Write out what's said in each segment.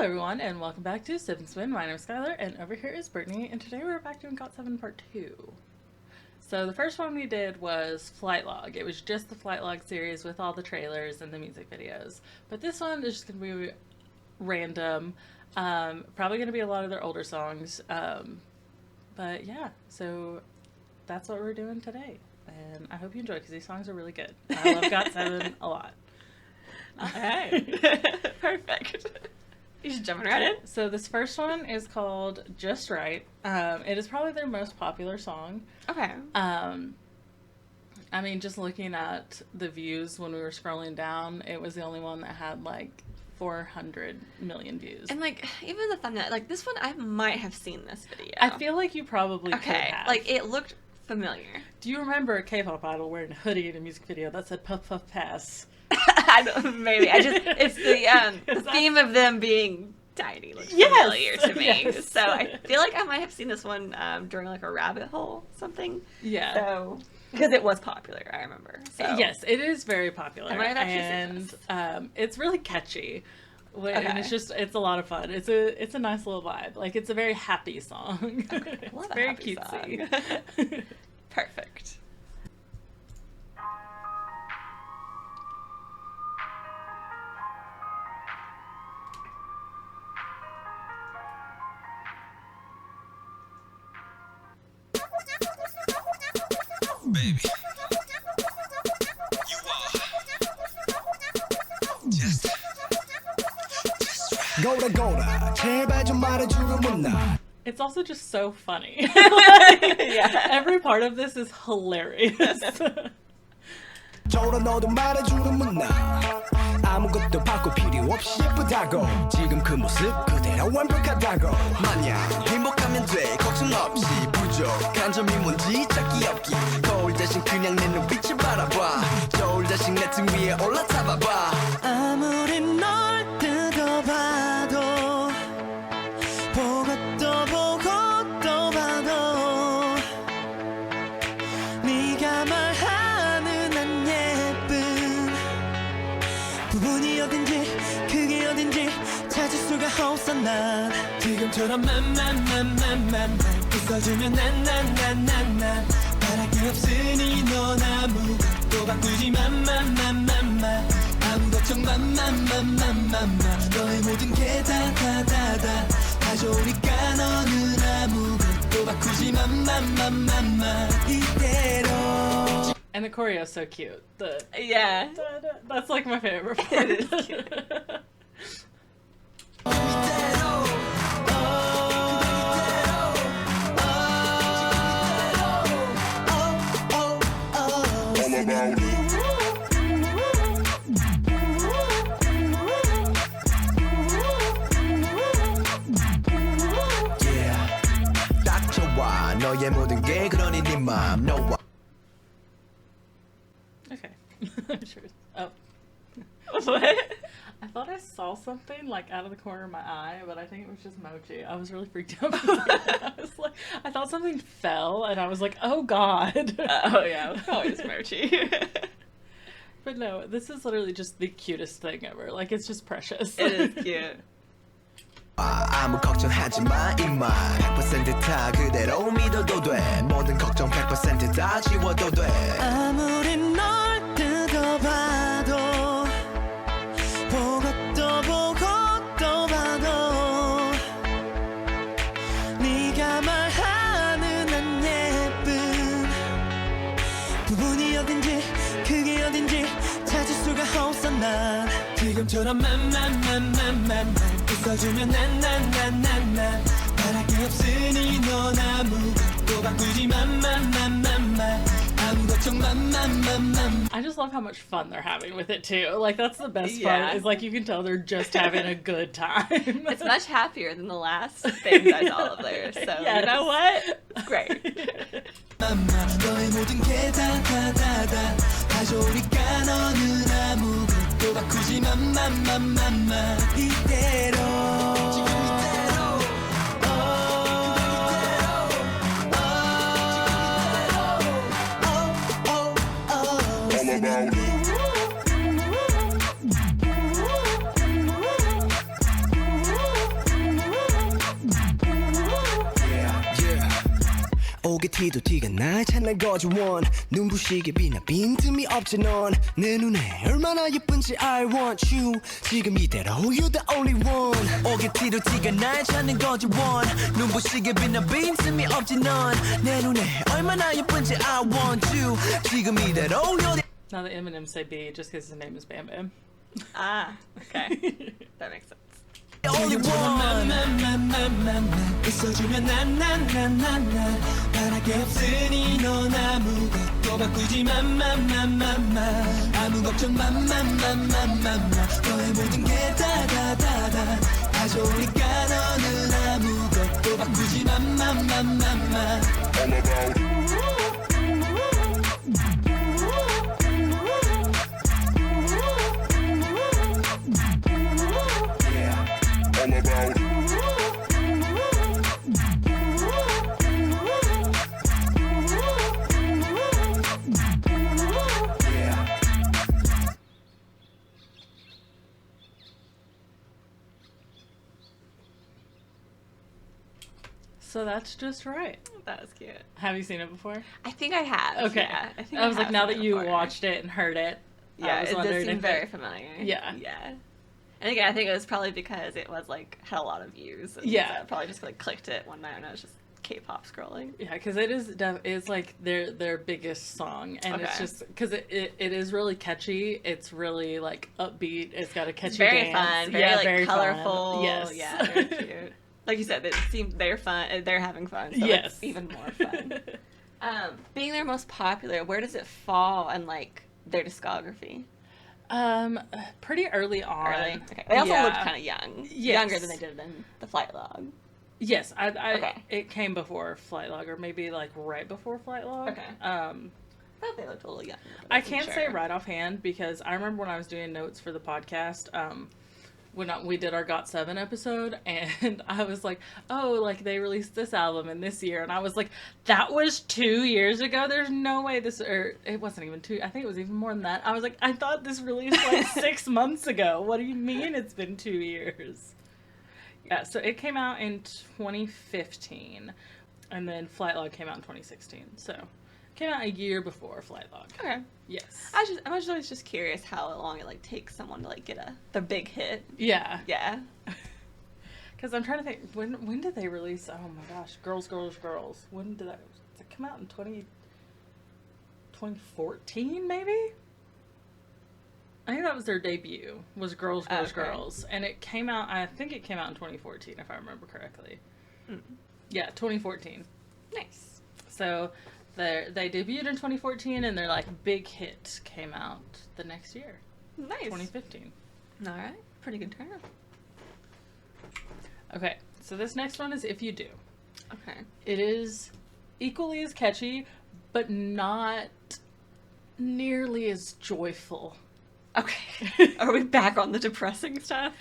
Hello everyone, and welcome back to Sip and Spin. My name is Skylar, and over here is Brittany, and today we're back doing GOT7 Part 2. So the first one we did was Flight Log. It was just the Flight Log series with all the trailers and the music videos. But this one is just going to be random. Probably going to be a lot of their older songs. But yeah, so that's what we're doing today. And I hope you enjoy, because these songs are really good. I love GOT7 a lot. Alright. Perfect. You should jump right in. So this first one is called Just Right. It is probably their most popular song. Okay. I mean, just looking at the views when we were scrolling down, it was the only one that had like 400 million views. And like, even the thumbnail, like this one, I might have seen this video. I feel like you probably could have. Like it looked familiar. Do you remember a K-pop idol wearing a hoodie in a music video that said "Puff Puff Pass"? I don't, maybe. It's the theme of them being tiny looks familiar to me. Yes. So I feel like I might have seen this one during like a rabbit hole something. Yeah. So because it was popular, I remember. So. Yes, it is very popular. I might have actually seen this. It's really catchy. And it's a lot of fun. It's a nice little vibe. Like, it's a very happy song. Okay. I love It's very happy cutesy. song. Perfect. Baby, you are just right. 고라 제발 좀 말해주면 나. It's also just so funny. Yeah. Every part of this is hilarious. 저러 너도 말해주면 나. 아무것도 바꿀 필요 없이 예쁘다고. 지금 그 모습 그대로 완벽하다고. 마냥 행복하면 돼 걱정 없이 부족한 점이 뭔지 찾기 없기. 거울 대신 그냥 내 눈빛을 바라봐. 저울 대신 내 등 위에 올라타봐봐. 아무리 널 뜯어봐도 보고 또 봐도 네가 말하는 안 예쁜 부분이 어딘지 그게 어딘지 찾을 수가 없어 난 지금처럼 맘 웃어주면 난 바랄 게 없으니 넌 아무것도 바꾸지 맘 아무 걱정 맘 너의 모든 게 다 좋으니까 너는 아무것도 바꾸지 맘 이대로. And the choreo is so cute. Yeah. That's like my favorite part. It is cute. 딱 좋아 너의 모든 게 그러니 네 맘 너와. Okay. Sure. Oh. What? I thought I saw something like out of the corner of my eye, but I think it was just Mochi. I was really freaked out. I thought something fell, and I was like, "Oh God!" Oh yeah, always Mochi. But no, this is literally just the cutest thing ever. Like, it's just precious. It is cute. 아무 걱정하지 마 이마 100% 다 그대로 믿어도 돼 모든 걱정 100% 다 지워도 돼 아무리 널 뜯어봐도 보고 또 봐도 네가 말하는 안 예쁜 부분이 어딘지 그게 어딘지 찾을 수가 없어 난 지금처럼 맘 웃어주면 난 바랄 게 없으니 넌 아무것도 바꾸지 맘 아무 걱정 맘 I just love how much fun they're having with it too. Like, that's the best Yeah. part. Is like you can tell they're just having a good time. It's much happier than the last things I saw of theirs. So Yes. you know what? It's great. 너의 모든 게 다 좋으니까 너는 아무것도 바꾸지 맘 이대로 지금 이대로 All about it. 오게티도 티가 나 찬날 거지원 눈부시게 빛나 빈틈이 없지 넌 내 눈에 얼마나 예쁜지 I want you 지금 이대로 you're the only one 오게티도 티가 날 찾는 거지 원 눈부시게 빛나 빈틈이 없지 넌 내 눈에 얼마나 예쁜지 I want you 지금 이대로 you're the Now that Eminem say B just because his name is Bam Bam. Ah, okay. That makes sense. only one 있어주면 난난난난난 바랄 게 없으니 넌 아무것도 바꾸지 마마마마마 아무 걱정 마마마마마 너의 모든 게 다다다다 다 좋으니까 너는 아무것도 바꾸지 마마마마마 All about it All about it So that's just right. That was cute. Have you seen it before? I think I have. Okay. Yeah, I think I was have like, now seen that it you before. watched it and heard it, Yeah, I was it does wondering seem if very it- familiar. Yeah. Yeah. And again, I think it was probably because it was like had a lot of views. And Yeah. so I probably just like clicked it one night when I was just K-pop scrolling. Yeah, because it is it's like their biggest song, and it's Okay. just because it is really catchy. It's really like upbeat. It's got a catchy It's very dance. fun, very yeah, like very colorful. Fun. Yes, Yeah, very cute. Like you said, it seems they're fun. They're having fun. So Yes. it's even more fun. Being their most popular, where does it fall in like their discography? Pretty early on. Early. Okay. They also Yeah. looked kind of young. Yes. Younger than they did in the flight log. Yes, I Okay. it came before Flight Log, or maybe like right before Flight Log. Okay. I thought they looked a little young. can't say right offhand because I remember when I was doing notes for the podcast, when we did our GOT7 episode, and I was like, oh, like they released this album in this year, and I was like, that was 2 years ago. There's no way this, or it wasn't even 2. I think it was even more than that. I was like, I thought this released like 6 months ago. What do you mean it's been 2 years? Yeah, so it came out in 2015, and then Flight Log came out in 2016. So, it came out a year before Flight Log. Okay. Yes. I was always just curious how long it like takes someone to like get the big hit. Yeah. Yeah. Because I'm trying to think, when did they release, oh my gosh, Girls, Girls, Girls. When did that come out in 2014 maybe? I think that was their debut, was Girls, Girls, Okay. Girls. And it came out, I think it came out in 2014 if I remember correctly. Mm. Yeah, 2014. Nice. So they debuted in 2014 and their like big hit came out the next year, Nice. 2015. All right. Pretty good turnout. Okay, so this next one is If You Do. Okay. It is equally as catchy, but not nearly as joyful. Okay. Are we back on the depressing stuff?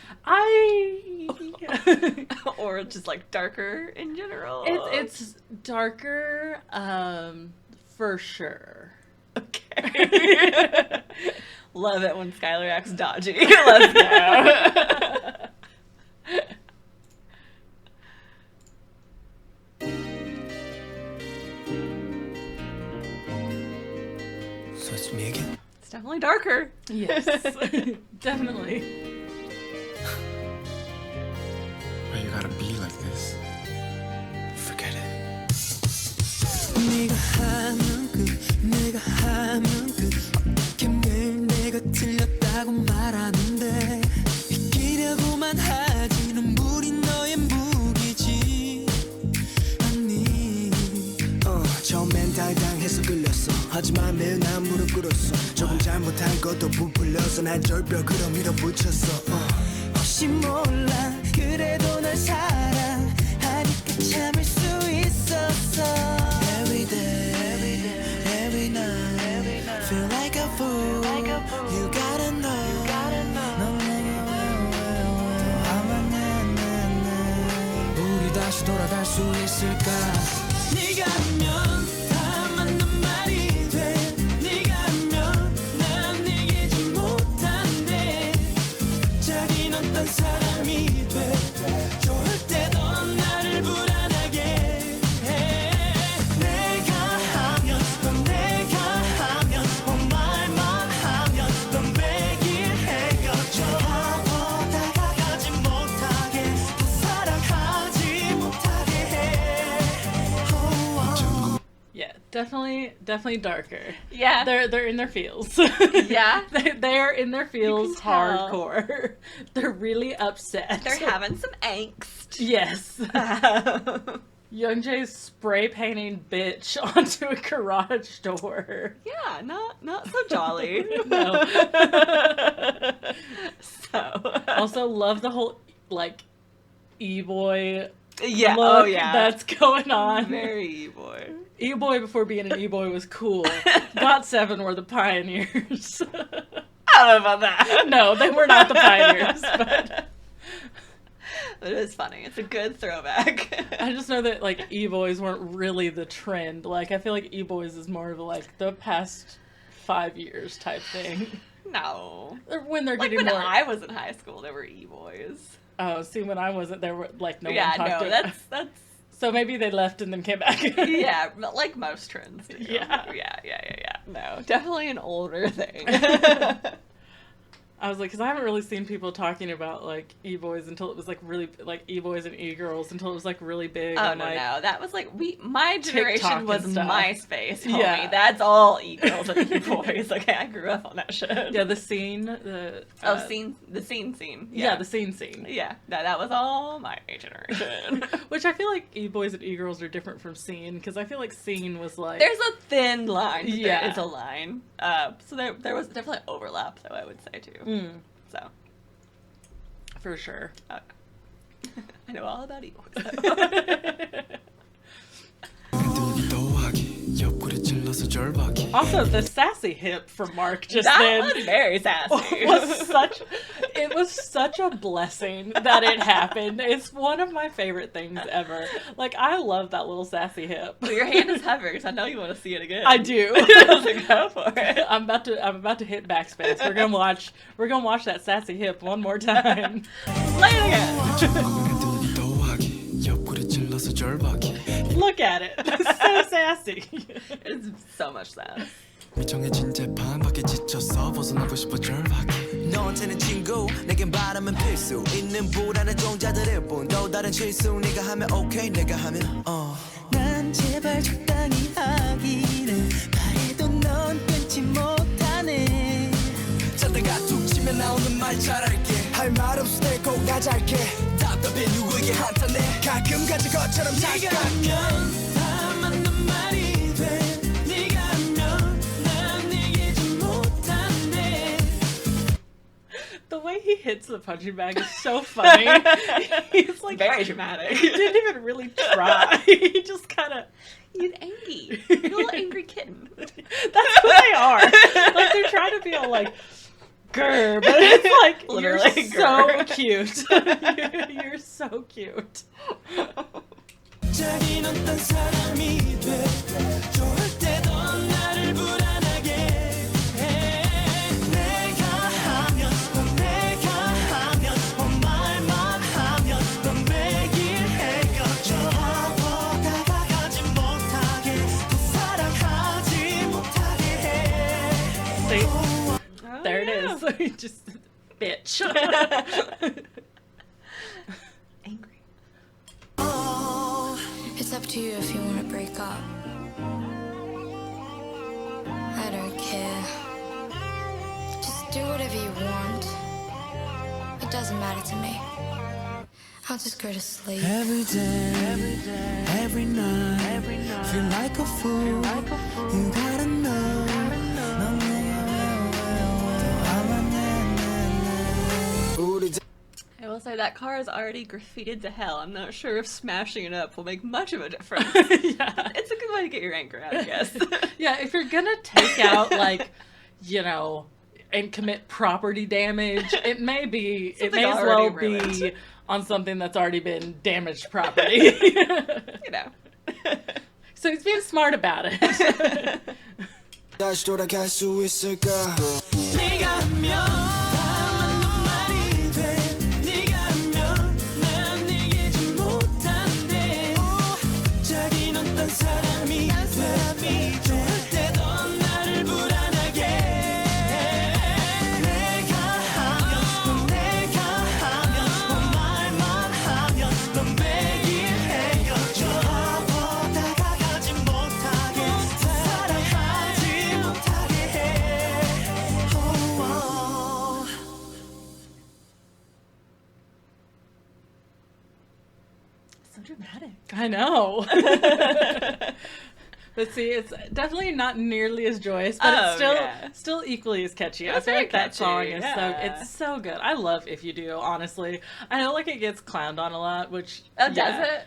Or just like darker in general? It's darker, for sure. Okay. Love it when Skylar acts dodgy. Let's go. So it's me again? It's definitely darker. Yes, definitely. Why you gotta be like this? Forget it. 네가 하면 내가 하면 어떻게 매일 내가 틀렸다고 말하는데 이기려고만 하지 눈물이 너의 무기지 아니 처음엔 당당해서 끌렸어 하지만 매일 난 무릎 꿇었어 조금 잘못한 것도 부풀려서 난 절벽으로 밀어붙였어 혹시 몰라 그래도 널 사랑하니까 참을 수 있었어 Every day, every night Feel like a fool You gotta know 넌 내게 왜 화만 내 우리 다시 돌아갈 수 있을까 네가 하면 다 맞는 말이 돼 네가 하면 난 이기지 못한대 자긴 어떤 사람이 돼 좋을 때도 나를 불안하게 해 내 Definitely darker. Yeah. They're in their feels. Yeah. They're in their feels tell. hardcore. They're really upset. They're having some angst. Yes. Young Jay's spray painting bitch onto a garage door. Yeah, not so jolly. No. So. Also love the whole like e-boy Yeah. look Oh yeah. that's going on. Very e-boy. E-boy before being an e-boy was cool. GOT7 were the pioneers. I don't know about that. No, they were not the pioneers, but It is funny. It's a good throwback. I just know that like e-boys weren't really the trend. Like I feel like e-boys is more of like the past 5 years type thing. No. Or when they're Like getting when more. I was in high school, there were e-boys. Oh, see, when I wasn't, there were like no Yeah, one talked no, to. that's So maybe they left and then came back. yeah, like most trends do. Yeah. Yeah. No, definitely an older thing. I was like, because I haven't really seen people talking about like e-boys until it was like really like e-boys and e-girls until it was like really big. Oh on, no, like, that was like my generation TikTok was and stuff. MySpace, homie. Yeah. That's all e-girls and e-boys. Okay, I grew up on that shit. Yeah, the scene. The scene. Yeah, the scene. Yeah, that was all my generation. Which I feel like e-boys and e-girls are different from scene because I feel like scene was like There's a thin line. But Yeah. there is a line. So there was definitely overlap, though, I would say too. So for sure. I know all about e-boys. 더하기 옆구리 찔러서 절박이 Also, the sassy hip from Mark just That then was very sassy. it was such a blessing that it happened. It's one of my favorite things ever. Like I love that little sassy hip. Well, your hand is hovering, so I know you want to see it again. I do. So go for it. I'm about to hit backspace. We're gonna watch that sassy hip one more time. Play it again. 더하기 옆구리 찔러서 절박이 Look at it. It's so sassy. It's so much sass. 미정해진 재판 밖에 지쳐서 벗어나고 싶어 절박이 너한테는 친구 내겐 바람은 필수 있는 불안한 종자들일 뿐 또 다른 실수 네가 하면 오케이 내가 하면 난 제발 적당히 하기를 바래도 넌 끊지 못하네 자다가 툭 치면 나오는 말 잘할게 할 말 없을 때 꼭 가잘게 답답해 누구에게 한탄해 가끔 가진 것처럼 네가 하면 다 맞는 말이 돼 네가 하면 난 얘기하지 못하네 The way he hits the punching bag is so funny. He's like Very dramatic. He didn't even really try. He just kind of. He's angry. He's a little angry kitten. That's what they are. Like they're trying to be all like, grr, but it's like Literally, you're so grr. cute. You're so cute. 자긴 어떤 사람이 돼 좋을 때도 나를 불안하게 해 내가 하면 내가 하면 말만 하면 넌 매일 헤어져 나보다 다가가지 못하게 더 사랑하지 못하게 해 See, there it is. Just bitch. Angry. It's up to you if you want to break up. I don't care. Just do whatever you want. It doesn't matter to me. I'll just go to sleep. Every day, every night, feel like a fool. You gotta know. 넌 내가 우리 I will say that car is already graffitied to hell. I'm not sure if smashing it up will make much of a difference. Yeah. It's a good way to get your anger out, I guess. Yeah, if you're gonna take out like, and commit property damage, it may Something as well already be ruined. on something that's already been damaged property. You know. So he's being smart about it. 다시 돌아갈 수 있을까 네가 하면 So dramatic. I know. But see, it's definitely not nearly as joyous, but it's still equally as catchy. I feel like that song is it's so good. I love If You Do, honestly. I know like it gets clowned on a lot, which does it?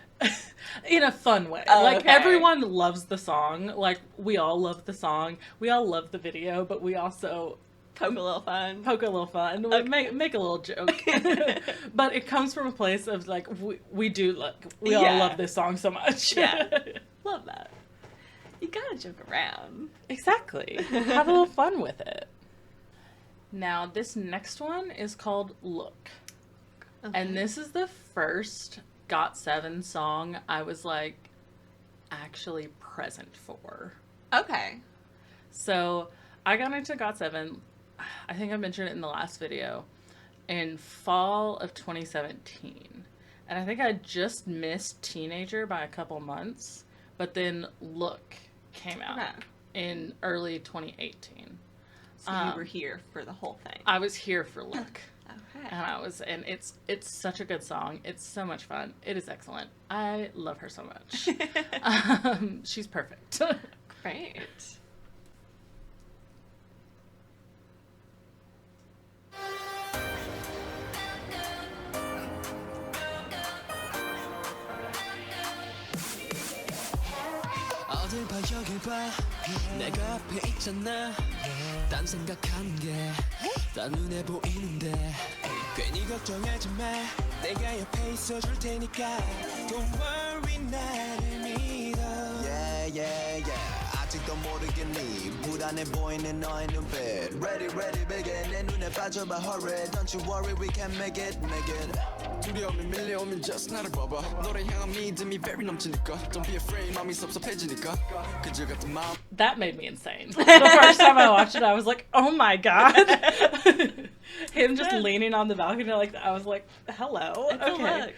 In a fun way. Everyone loves the song. Like we all love the song. We all love the video, but we also poke a little fun. Okay. Make a little joke. But it comes from a place of like we do like we all love this song so much. Yeah. Love that. You gotta joke around. Exactly. Have a little fun with it. Now, this next one is called Look. Okay. And this is the first GOT7 song I was, like, actually present for. Okay. So, I got into GOT7, I think I mentioned it in the last video, in fall of 2017. And I think I just missed Teenager by a couple months. But then Look came out in early 2018. So you were here for the whole thing. I was here for Look. Okay. And it's such a good song. It's so much fun. It is excellent. I love her so much. She's perfect. Great. 어딜 봐 여길 봐 내가 앞에 있잖아 딴 생각하는 게 다 눈에 보이는데 괜히 걱정하지 마 내가 옆에 있어줄 테니까 Don't worry 나를 믿어 Yeah yeah yeah 아직도 모르겠니 불안해 보이는 너의 눈빛 Ready ready baby 내 눈에 빠져봐 hurry Don't you worry we can make it 두려움이 밀려오면 just 나를 봐봐 너를 향한 믿음이 very 넘치니까 Don't be afraid 마음이 섭섭해지니까 그저 같은 마음 That made me insane. The first time I watched it, I was like, oh my god. Him just leaning on the balcony like that. I was like, hello. It's okay.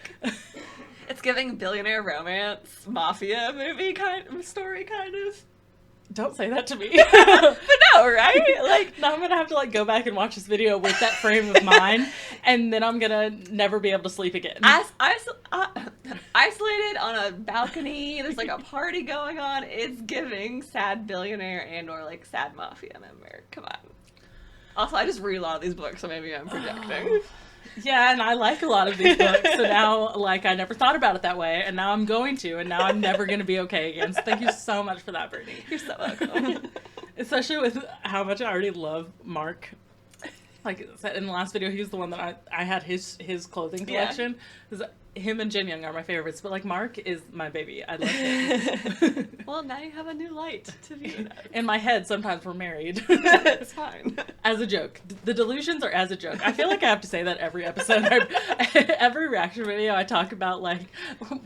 It's giving Billionaire Romance mafia movie kind of story, kind of. Don't say that to me. But no, right? Like now I'm gonna have to like go back and watch this video with that frame of mind, and then I'm gonna never be able to sleep again. Isolated on a balcony, there's like a party going on. It's giving sad billionaire and or like sad mafia member. Come on. Also, I just read a lot of these books, so maybe I'm projecting. Yeah, and I like a lot of these books, so now, like, I never thought about it that way, and now I'm going to, and now I'm never going to be okay again. So thank you so much for that, Brittany. You're so welcome. Especially with how much I already love Mark. Like I said in the last video, he was the one that I had his clothing collection. Yeah. Him and Jin Young are my favorites, but like Mark is my baby. I love him. Well, now you have a new light to view. In my head, sometimes we're married. It's fine. As a joke. The delusions are as a joke. I feel like I have to say that every episode. Every reaction video I talk about, like,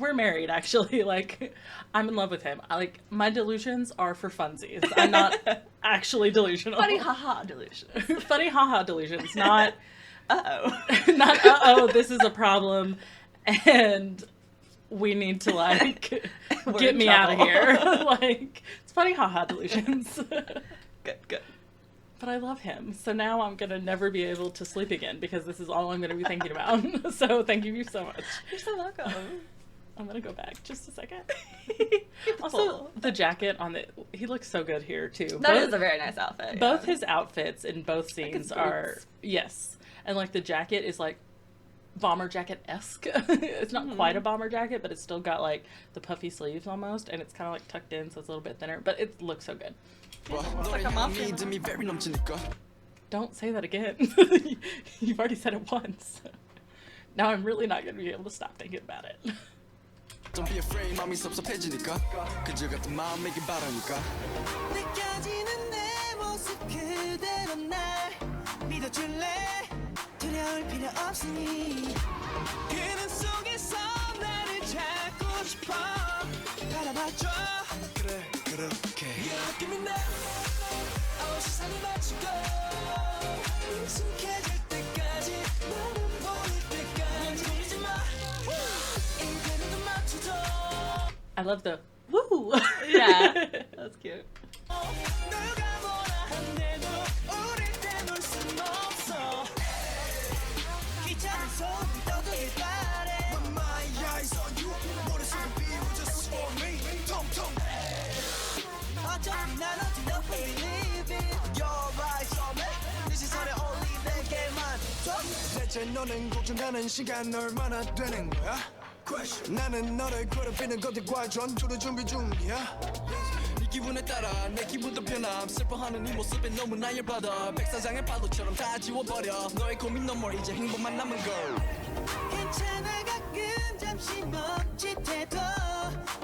we're married, actually. Like, I'm in love with him. My delusions are for funsies. I'm not actually delusional. Funny haha delusions. Funny haha delusions. Not, uh-oh. Not, uh-oh, this is a problem. And we need to, like, get me out of here. Like, it's funny haha delusions. Good. But I love him. So now I'm going to never be able to sleep again because this is all I'm going to be thinking about. So thank you so much. You're so welcome. I'm going to go back just a second. Also, the jacket on he looks so good here, too. That is a very nice outfit. Both his outfits in both scenes are, yes. And, like, the jacket is, like, bomber jacket-esque. It's not quite a bomber jacket, but it's still got like the puffy sleeves almost, and it's kind of like tucked in, so it's a little bit thinner, but it looks so good. It's like a mafia. Don't say that again. You've already said it once. Now I'm really not going to be able to stop thinking about it. Don't be afraid, 마음이 섭섭해지니까 그저 같은 마음이길 바라니까 느껴지는 내 모습 그대로 날 믿어줄래 두려울 필요 없으니 그는 속에서 나를 찾고 싶어 바라봐줘 그래 그렇게 You give me now 세상을 마치고 익숙해질 때까지 나를 보일 때까지 보이지 마 인간도 맞춰줘 I love the woo! Yeah, that's cute. 대체 너는 걱정하는 시간 얼마나 되는 거야? 나는 너를 괴롭히는 것들과 전투를 준비 중이야. 네 기분에 따라 내 기분도 변함 슬퍼하는 네 모습에 너무 나열받아 백사장의 파도처럼 다 지워버려 너의 고민 no more 이제 행복만 남은 걸 괜찮아 가끔 잠시 멈칫해도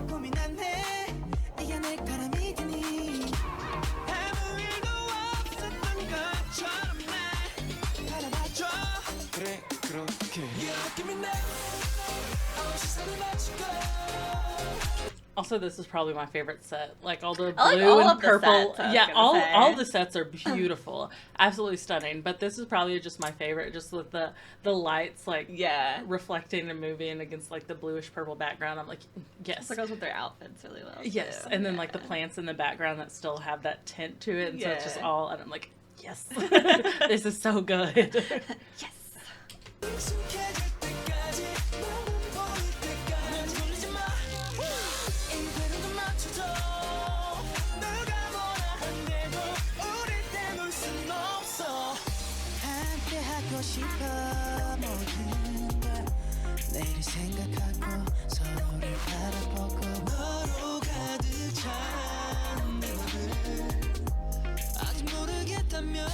고민 안해 네가 내 바람이 되니 아무 일도 없었던 것처럼 날 바라봐줘 그래 그렇게 You give me now 시선을 맞추고 Also, this is probably my favorite set. Like all the I like blue all and of the purple. sets, I was Yeah, gonna all say. all the sets are beautiful, absolutely stunning. But this is probably just my favorite, just with the lights like Yeah. reflecting and moving against like the bluish purple background. I'm like, yes, It goes with their outfits really well. yes. too. And then like the plants in the background that still have that tint to it, and so it's just Yeah. all. And I'm like, yes, this is so good. Yes. 익숙해질 때까지 너는 보일 때까지 돌리지 마 이대로도 맞춰줘 누가 뭐라 한대도 우릴 때물 순 없어 함께 하고 싶어 모든 걸 내일을 생각하고 서로를 바라보고 너로 가득 찬 내맘을 아직 모르겠다면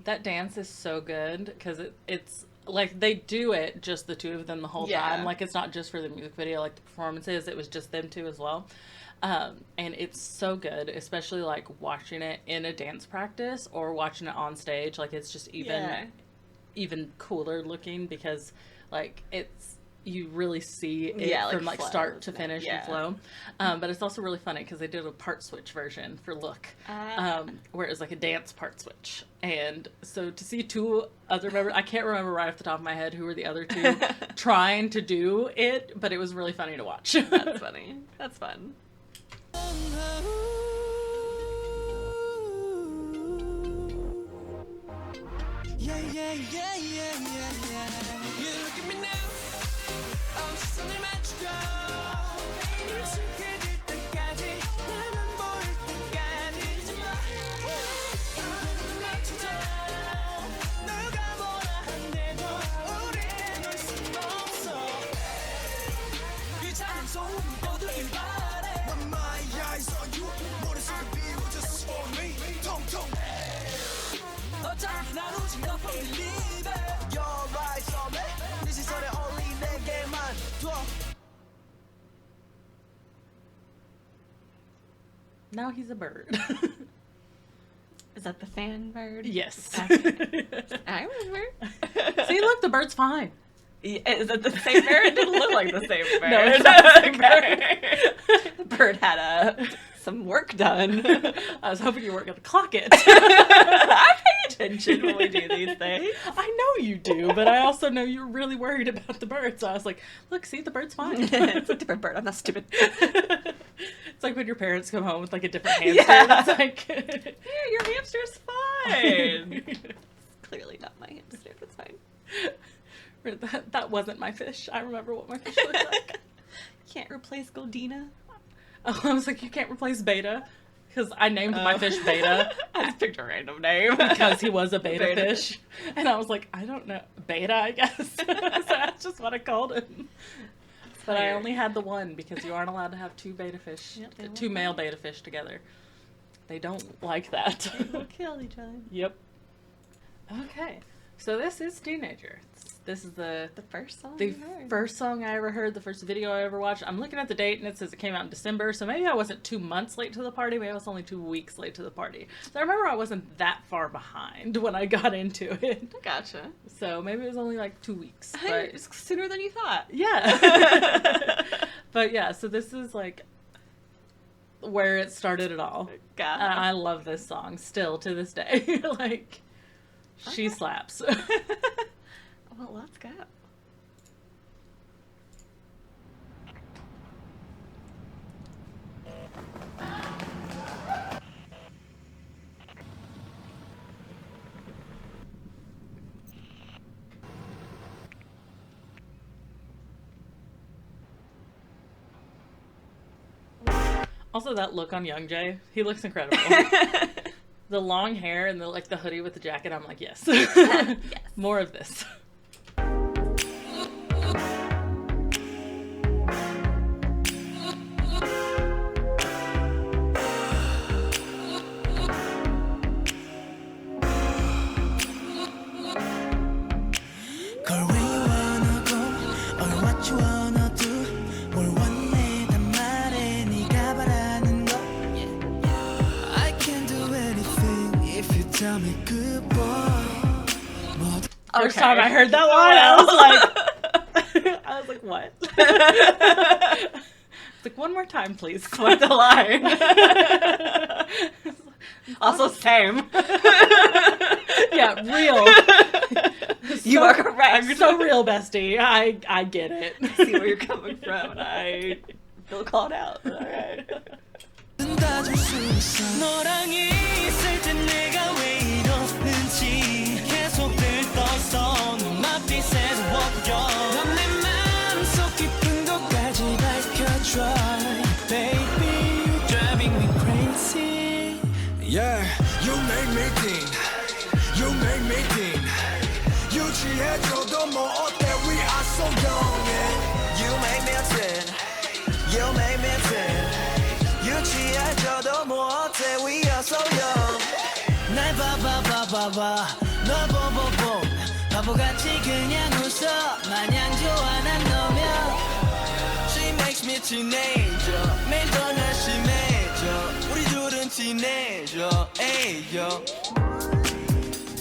That dance is so good because it's like they do it just the two of them the whole Yeah. time. Like it's not just for the music video, like the performances. It was just them two as well, and it's so good, especially like watching it in a dance practice or watching it on stage. Like it's just Yeah. even cooler looking because like it's you really see it Yeah, like from like flow, start to isn't it? finish Yeah. and flow. But it's also really funny because they did a part switch version for Look, where it was like a dance part switch. And so to see two other members, I can't remember right off the top of my head who were the other two trying to do it, but it was really funny to watch. That's funny. That's fun. Yeah, yeah, yeah, yeah, yeah, yeah. You look at me now. 시선을 맞추고 익숙해질 때까지 나만 보일 때까지 이대로 맞춰줘 누가 뭐라 한대도 우린 놓을 순 없어 이 작은 소음이 떠들길 바래 But my eyes on you 머릿속에 비워 just for me 통통 어차피 난 오직 너뿐 believe it Your eyes on me 네 시선에 only 내게만 둬 Now he's a bird. Is that the fan bird? Yes. I remember. See, look, the bird's fine. Is that the same bird? It didn't look like the same bird. No, it's not the same bird. The bird had some work done. I was hoping you weren't going to clock it. I pay attention when we do these things. I know you do, but I also know you're really worried about the bird. So I was like, look, see, the bird's fine. It's a different bird. I'm not stupid. It's like when your parents come home with like a different hamster. Yeah. It's like, Yeah, your hamster's fine. Clearly not my hamster. That's fine. that wasn't my fish. I remember what my fish looked like. Can't replace Goldina. Oh, I was like, you can't replace Beta. Because I named my fish Beta. I just picked a random name. Because he was a beta, Beta fish. And I was like, I don't know. Beta, I guess. So that's just what I called him. But I only had the one because you aren't allowed to have two beta fish, Yep, they two won't male let beta fish together. They don't like that. We'll kill each other. Yep. Okay. So this is Teenager. This is the first song the you heard. first song I ever heard, the first video I ever watched. I'm looking at the date and it says it came out in December, so maybe I wasn't 2 months late to the party, maybe I was only 2 weeks late to the party. So I remember I wasn't that far behind when I got into it. Gotcha. So maybe it was only like 2 weeks. Hey, But it's sooner than you thought. yeah. But yeah, so this is like where it started it all. God. And I love this song still to this day. Like, she slaps. Well, let's go. Also, that look on Young Jay, he looks incredible. The long hair and the hoodie with the jacket, I'm like, yes. Yes. More of this. Girl, where you wanna go or what you wanna do 뭘 원해 다 말해 네가 바라는 거 I can do anything if you tell me good boy First time I heard that line, I was like, what? It's like, one more time, please. Quote the line. Also, same. Yeah, real. You are correct. So real, bestie. I get it. I see where you're coming from, and I feel called out. All right. 따질 수 있어 너랑 있을 땐 내가 왜 이러는지 계속 들떠서 눈앞빛에서 워커 넌 내 맘속 깊은 곳까지 밝혀줘 Baby, you're driving me crazy Yeah, you make me think. You make me think. 유지해줘도 뭐 어때? We are so young. Yeah. You make me think. You make me think. 유지해줘도 뭐 어때? We are so young. 날 봐봐 널 보고 바보같이 그냥 웃어 마냥 좋아 난 너면 She makes me teenager. 매일 더 날씬해져. 우리 둘은 teenager. Ayo.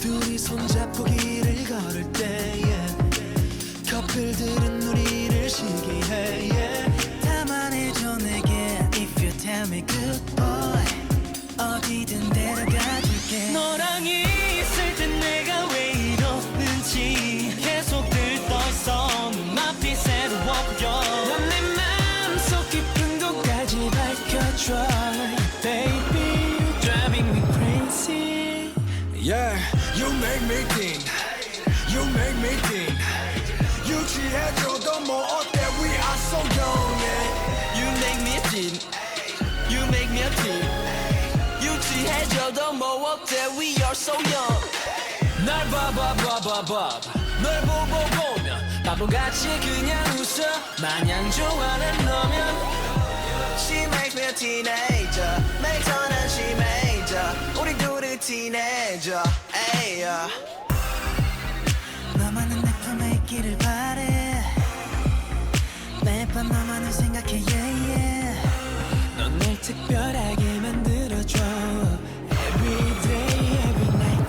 둘이 손잡고 길을 걸을 때에 커플들은 우리를 시기해 yeah. 다 말해줘 내게 If you tell me good boy 어디든 데려가줄게 너랑 있을 땐 내가 왜 이러는지 계속 들떠서 눈앞빛에도 워커 넌 내 맘속 깊은 곳까지 밝혀줘 Baby, you're driving me crazy Yeah, you make me think. You make me think. 유지해줘도 뭐 어때? We are so young. Yeah. You make me think. You make me think. 유지해줘도 뭐 어때? We are so young. 날 봐봐 널 보면 바보같이 그냥 웃어 마냥 좋아 난 너면 She makes me a teenager. 매일 더 난심해져. 우리 둘이 teenager. Ayo. 너만은 내 품에 있기를 바래 매일 밤 너만을 생각해 yeah, yeah. 넌 날 특별하게 만들어줘 Every day, every night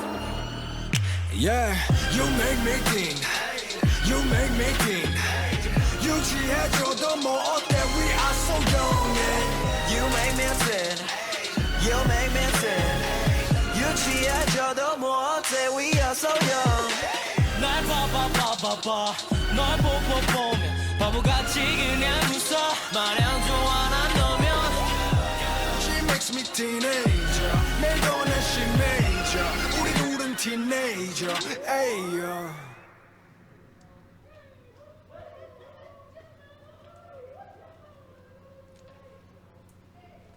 Yeah, you make me think. You make me think. 유지해줘도 뭐 어때? We are so young. Yeah. You make me think. You make me think. 유지해줘도 뭐 어때? We are so young. 날 봐봐 널 보면 바보같이 그냥 웃어 마냥 좋아 난 너면 She makes me teenager. 매일 더 날씬해져. 우리 둘은 teenager. Ayo.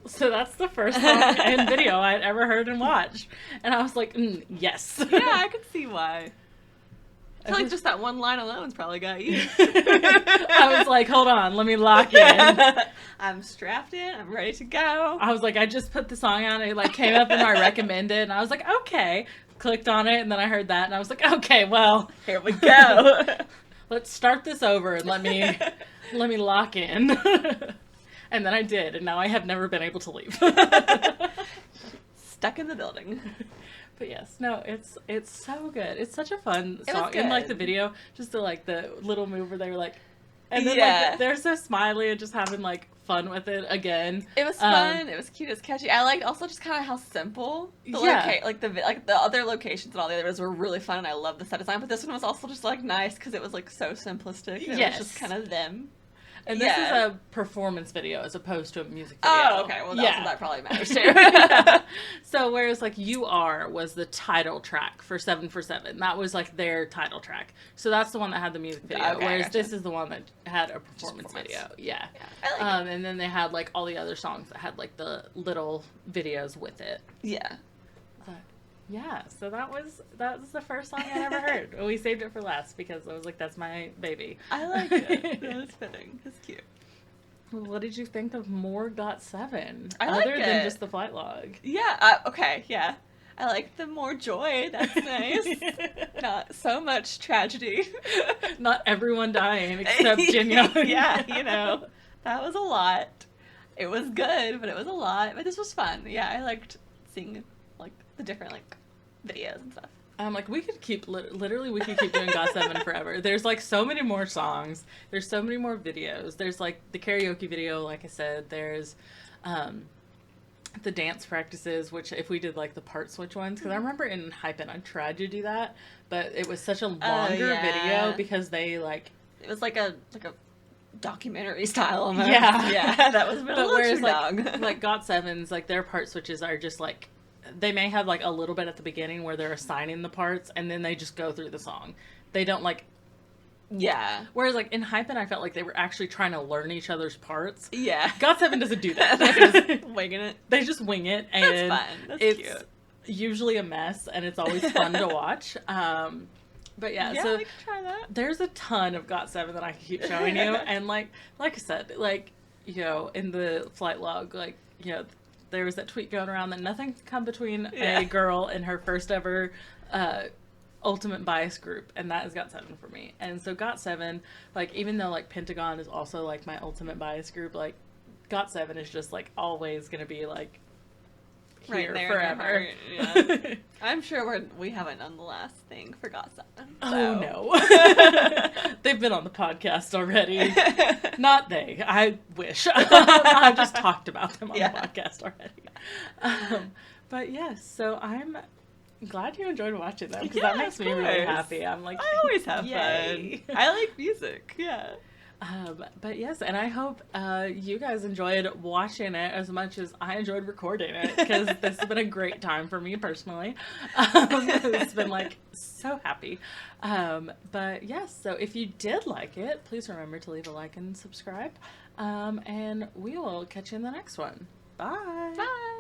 So that's the first song and video I'd ever heard and watched. And I was like, yes. Yeah, I could see why. I feel like just that one line alone's probably got you. I was like, hold on, let me lock in. I'm strapped in. I'm ready to go. I was like, I just put the song on. It came up in my recommended, and I was like, okay. Clicked on it, and then I heard that, and I was like, okay, well, Here we go. let's start this over and let me lock in. And then I did, and now I have never been able to leave. Stuck in the building. But yes, no, it's so good. It's such a fun It was song. And like good. the video, just the little move where they were like, and then Yeah. like they're so smiley and just having like fun with it again. It was fun. It was cute. It was catchy. I liked also just kind of how simple the Yeah. the other locations and all the others were really fun, and I loved the set design. But this one was also just like nice because it was like so simplistic. And Yes. It was just kind of them. And this Yeah. is a performance video as opposed to a music video. Oh, okay. Well, yeah. that probably matters too. So whereas like You Are was the title track for 7 for 7. That was like their title track. So that's the one that had the music video. Okay, whereas gotcha. this is the one that had a performance video. Yeah. I like And then they had like all the other songs that had like the little videos with it. Yeah. But, yeah, so that was the first song I ever heard. We saved it for last because I was like, that's my baby. I like it. That was fitting. It's cute. What did you think of more GOT7? I like other than it. just the flight log. Yeah, okay, yeah. I like the more joy. That's nice. Not so much tragedy. Not everyone dying except Jin Young. Yeah, you know, that was a lot. It was good, but it was a lot. But this was fun. Yeah, I liked seeing like the different like videos and stuff. Like we could keep literally we could keep doing GOT7 forever. There's like so many more songs. There's so many more videos. There's like the karaoke video, like I said. There's the dance practices, which if we did like the part switch ones, because I remember in Hypen I tried to do that, but it was such a longer video because they like it was like a documentary style almost. Yeah. Yeah, that was a little whereas too long. like GOT7's like their part switches are just like they may have like a little bit at the beginning where they're assigning the parts and then they just go through the song. They don't like yeah. Whereas like in Hypen I felt like they were actually trying to learn each other's parts. Yeah. GOT7 doesn't do that. They're just winging it. They just wing it and That's fun. That's it's cute. usually a mess and it's always fun to watch. But yeah, so we can try that. there's a ton of GOT7 that I can keep showing you, and like I said, like you know, in the flight log, like you know, there was that tweet going around that nothing can come between a girl and her first ever ultimate bias group, and that is GOT7 for me. And so GOT7, like even though like Pentagon is also like my ultimate bias group, like GOT7 is just like always gonna be like here Right there forever. Yeah. I'm sure we haven't done the last thing for GOT7. Oh no. They've been on the podcast already. Not they. I wish. I've just talked about them on the podcast already. But yes, so I'm glad you enjoyed watching them because that makes me really happy. I'm like, I always have yay. fun. I like music. Yeah. But yes, and I hope you guys enjoyed watching it as much as I enjoyed recording it because this has been a great time for me personally. It's been like so happy. But yes, so if you did like it, please remember to leave a like and subscribe. And we will catch you in the next one. Bye. Bye.